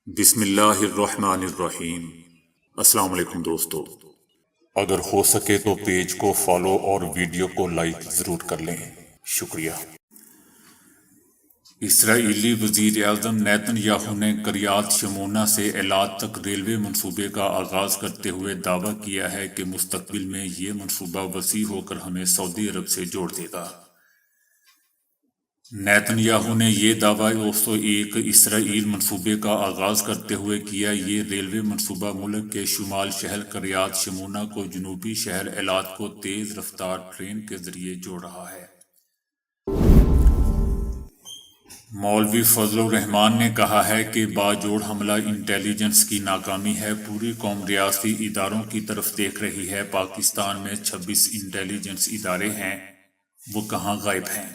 بسم اللہ الرحمن الرحیم۔ السلام علیکم دوستو، اگر ہو سکے تو پیج کو فالو اور ویڈیو کو لائک ضرور کر لیں، شکریہ۔ اسرائیلی وزیر اعظم نیتن یاہو نے کریات شمونا سے ایلات تک ریلوے منصوبے کا آغاز کرتے ہوئے دعویٰ کیا ہے کہ مستقبل میں یہ منصوبہ وسیع ہو کر ہمیں سعودی عرب سے جوڑ دے گا۔ نیتن یاہو نے یہ دعویٰ 201 اسرائیل منصوبے کا آغاز کرتے ہوئے کیا۔ یہ ریلوے منصوبہ ملک کے شمال شہر کریات شمونا کو جنوبی شہر ایلات کو تیز رفتار ٹرین کے ذریعے جوڑ رہا ہے۔ مولوی فضل الرحمان نے کہا ہے کہ باجوڑ حملہ انٹیلیجنس کی ناکامی ہے، پوری قوم ریاستی اداروں کی طرف دیکھ رہی ہے۔ پاکستان میں 26 انٹیلیجنس ادارے ہیں، وہ کہاں غائب ہیں؟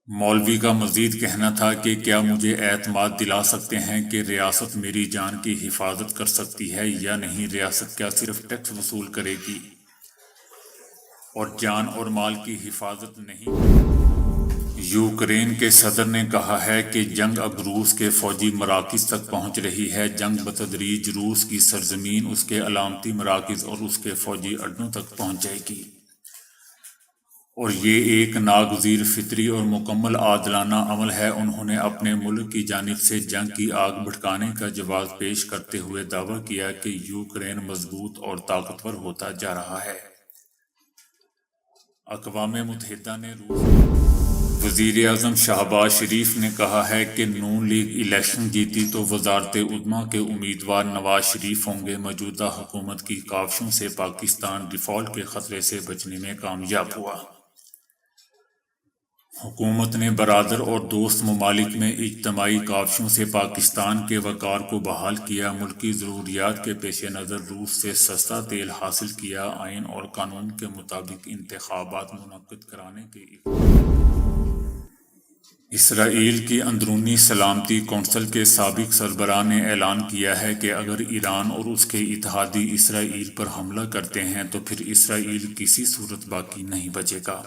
مولوی کا مزید کہنا تھا کہ کیا مجھے اعتماد دلا سکتے ہیں کہ ریاست میری جان کی حفاظت کر سکتی ہے یا نہیں؟ ریاست کیا صرف ٹیکس وصول کرے گی اور جان اور مال کی حفاظت نہیں؟ یوکرین کے صدر نے کہا ہے کہ جنگ اب روس کے فوجی مراکز تک پہنچ رہی ہے۔ جنگ بتدریج روس کی سرزمین، اس کے علامتی مراکز اور اس کے فوجی اڈوں تک پہنچ جائے گی، اور یہ ایک ناگزیر فطری اور مکمل عادلانہ عمل ہے۔ انہوں نے اپنے ملک کی جانب سے جنگ کی آگ بھڑکانے کا جواز پیش کرتے ہوئے دعویٰ کیا کہ یوکرین مضبوط اور طاقتور ہوتا جا رہا ہے۔ اقوام متحدہ نے وزیر اعظم شہباز شریف نے کہا ہے کہ نون لیگ الیکشن جیتی تو وزارت عظمیٰ کے امیدوار نواز شریف ہوں گے۔ موجودہ حکومت کی کاوشوں سے پاکستان ڈیفالٹ کے خطرے سے بچنے میں کامیاب ہوا۔ حکومت نے برادر اور دوست ممالک میں اجتماعی کاوشوں سے پاکستان کے وقار کو بحال کیا، ملکی ضروریات کے پیش نظر روس سے سستا تیل حاصل کیا، آئین اور قانون کے مطابق انتخابات منعقد کرانے کے اسرائیل کی اندرونی سلامتی کونسل کے سابق سربراہ نے اعلان کیا ہے کہ اگر ایران اور اس کے اتحادی اسرائیل پر حملہ کرتے ہیں تو پھر اسرائیل کسی صورت باقی نہیں بچے گا۔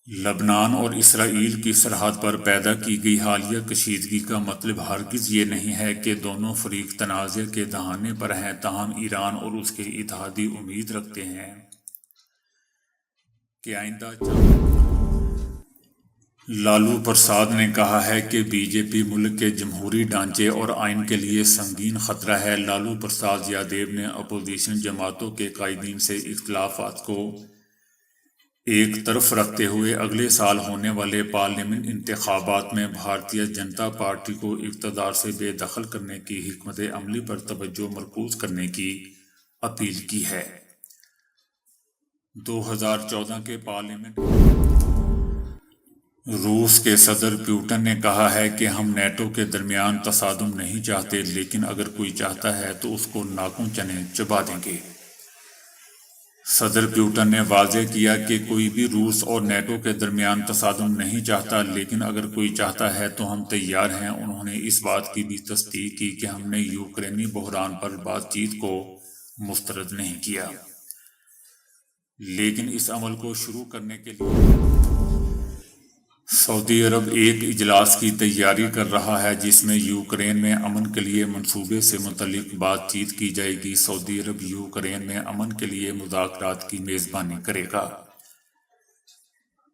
لبنان اور اسرائیل کی سرحد پر پیدا کی گئی حالیہ کشیدگی کا مطلب ہرگز یہ نہیں ہے کہ دونوں فریق تنازع کے دہانے پر ہیں، تاہم ایران اور اس کے اتحادی امید رکھتے ہیں کہ آئندہ لالو پرساد نے کہا ہے کہ بی جے پی ملک کے جمہوری ڈھانچے اور آئین کے لیے سنگین خطرہ ہے۔ لالو پرساد یادیو نے اپوزیشن جماعتوں کے قائدین سے اختلافات کو ایک طرف رکھتے ہوئے اگلے سال ہونے والے پارلیمنٹ انتخابات میں بھارتیہ جنتا پارٹی کو اقتدار سے بے دخل کرنے کی حکمت عملی پر توجہ مرکوز کرنے کی اپیل کی ہے۔ 2014 کے پارلیمنٹ روس کے صدر پوٹن نے کہا ہے کہ ہم نیٹو کے درمیان تصادم نہیں چاہتے، لیکن اگر کوئی چاہتا ہے تو اس کو ناکوں چنے چبا دیں گے۔ صدر پوٹن نے واضح کیا کہ کوئی بھی روس اور نیٹو کے درمیان تصادم نہیں چاہتا، لیکن اگر کوئی چاہتا ہے تو ہم تیار ہیں۔ انہوں نے اس بات کی بھی تصدیق کی کہ ہم نے یوکرینی بحران پر بات چیت کو مسترد نہیں کیا، لیکن اس عمل کو شروع کرنے کے لیے سعودی عرب ایک اجلاس کی تیاری کر رہا ہے جس میں یوکرین میں امن کے لیے منصوبے سے متعلق بات چیت کی جائے گی۔ سعودی عرب یوکرین میں امن کے لیے مذاکرات کی میزبانی کرے گا۔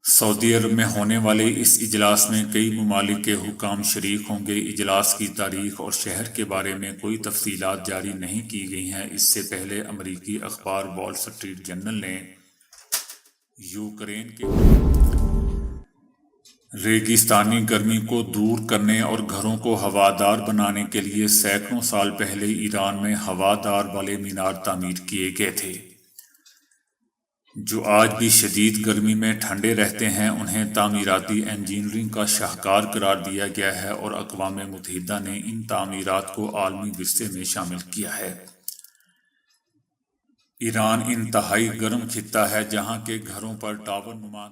سعودی عرب میں ہونے والے اس اجلاس میں کئی ممالک کے حکام شریک ہوں گے۔ اجلاس کی تاریخ اور شہر کے بارے میں کوئی تفصیلات جاری نہیں کی گئی ہیں۔ اس سے پہلے امریکی اخبار وال سٹریٹ جرنل نے یوکرین کے ریگستانی گرمی کو دور کرنے اور گھروں کو ہوادار بنانے کے لیے سینکڑوں سال پہلے ایران میں ہوادار والے مینار تعمیر کیے گئے تھے، جو آج بھی شدید گرمی میں ٹھنڈے رہتے ہیں۔ انہیں تعمیراتی انجینئرنگ کا شاہکار قرار دیا گیا ہے اور اقوام متحدہ نے ان تعمیرات کو عالمی ورثے میں شامل کیا ہے۔ ایران انتہائی گرم خطہ ہے جہاں کے گھروں پر ٹاور نما